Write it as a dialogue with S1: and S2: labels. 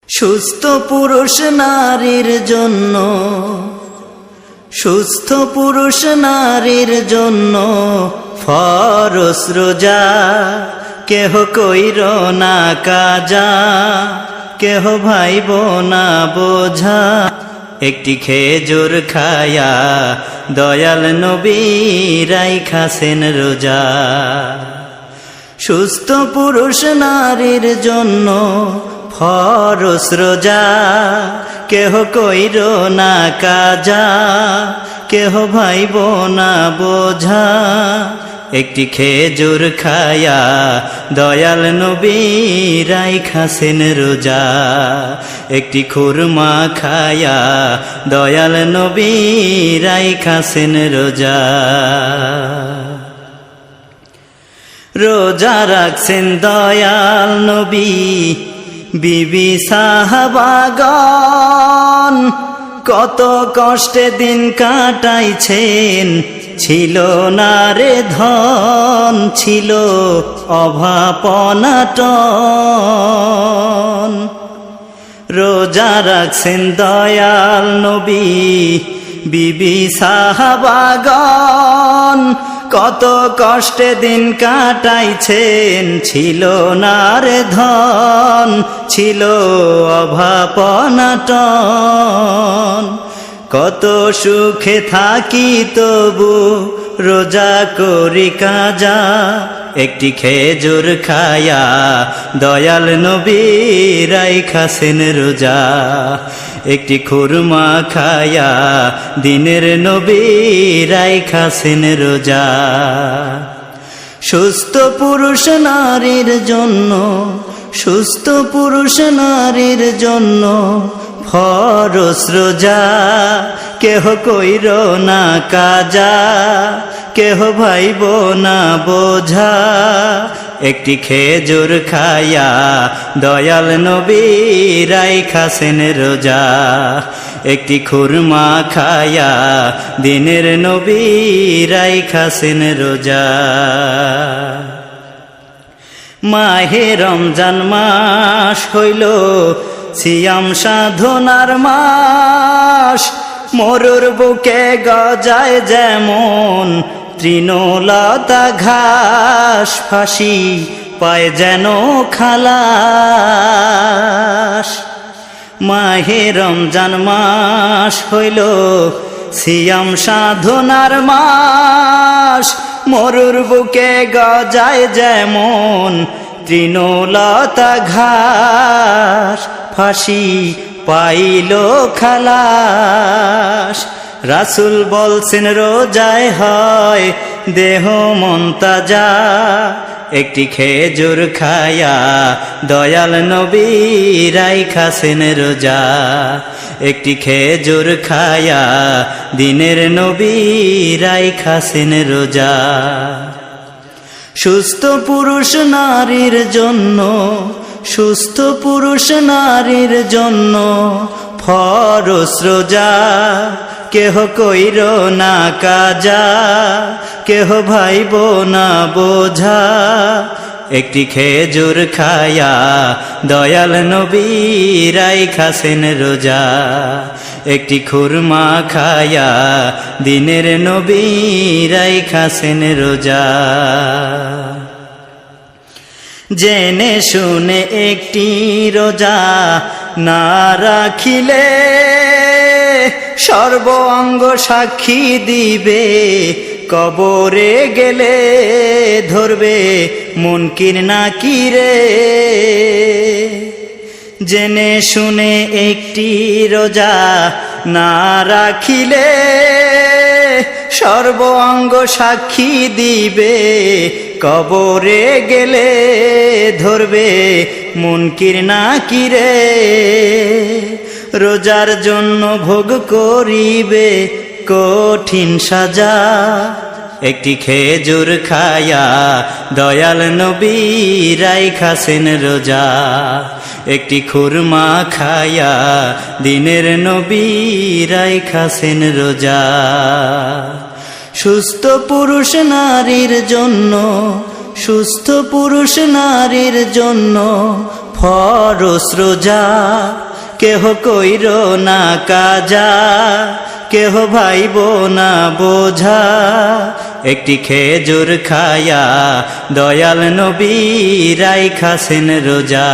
S1: সুস্থ পুরুষ নারীর জন্য, সুস্থ পুরুষ নারীর জন্য ফরজ রোজা, কেহ কইর না কাজা, কেহ ভাইব না বোঝা। একটি খেজুর খায়া দয়াল নবী রাইখাছেন রোজা। সুস্থ পুরুষ নারীর জন্য ফরজ রোজা, কেহ কইর না কাজা, কেহ ভাইব না বোঝা। একটি খেজুর খায়া দয়াল নবী রাইখাছেন রোজা। একটি খুরমা খায়া দয়াল নবী রাইখাছেন রোজা। রোজা রাখছেন দয়াল নবী, বিবি সাহাবাগণ কত কষ্টে দিন কাটাইছেন। ছিল না রে ধন, ছিল অভাব অনাটন। রোজা রাখছেন দয়াল নবী, বিবি সাহাবাগণ কত কষ্টে দিন কাটাইছেন। ছিল না রে ধন, ছিল অভাব অনাটন। কত সুখে থাকি তবু রোজা করি কাজা। একটি খেজুর খায়া দয়াল নবী রাইখাছেন রোজা। একটি খুরমা খায়া দিনের নবী রাইখাছেন রোজা। সুস্থ পুরুষ নারীর জন্য, সুস্থ পুরুষ নারীর জন্য ফরজ রোজা, কেহ কইর না কাজা, কেহ ভাইব না বোঝা। একটি খেজুর খায়া দয়াল নবী রাইখাছেন রোজা। একটি খুরমা খায়া দিনের নবী রাইখাছেন রোজা। মাহে রমজান মাস হইল সিয়াম সাধনার মাস। মরুর বুকে গজায় যেমন তৃণলতা ঘাস, ফাঁসি পায় যেন খালাস। মাহে রমজান মাস হইল সিয়াম সাধনার মাস। মরুর বুকে গজায় যেমন তৃণলতা ঘাস, ফাঁসি পাইল খালাস। রাসূল বলছেন রোজায় হয় দেহ মন তাজা। একটি খেজুর খায়া দয়াল নবী রাইখাছেন রোজা। একটি খেজুর খায়া দিনের নবী রাইখাছেন রোজা। সুস্থ পুরুষ নারীর জন্য, সুস্থ পুরুষ নারীর জন্য ফরজ রোজা, কেহ কইর না কাজা, কেহ ভাইব না বোঝা। একটি খেজুর খায়া দয়াল নবী রাইখাছেন রোজা। একটি খুরমা খায়া দিনের নবী রাইখাছেন রোজা। জেনে শুনে একটি রোজা না রাখিলে সর্ব অঙ্গ সাক্ষী দিবে। কবরে গেলে ধরবে মুনকির নাকিরে। জেনে শুনে একটি রোজা না রাখিলে সর্ব অঙ্গ সাক্ষী দিবে। কবরে গেলে ধরবে মুনকির নাকিরে। রোজার জন্য ভোগ করিবে কঠিন সাজা। একটি খেজুর খায়া দয়াল নবী রাইখাছেন রোজা। একটি খুরমা খায়া দিনের নবী রাইখাছেন রোজা। সুস্থ পুরুষ নারীর জন্য, সুস্থ পুরুষ নারীর জন্য ফরজ রোজা কেহ কইর না কাজা, কেহ ভাইব না বোঝা, একটি খেজুর খায়া দয়াল নবী রাইখাছেন রোজা।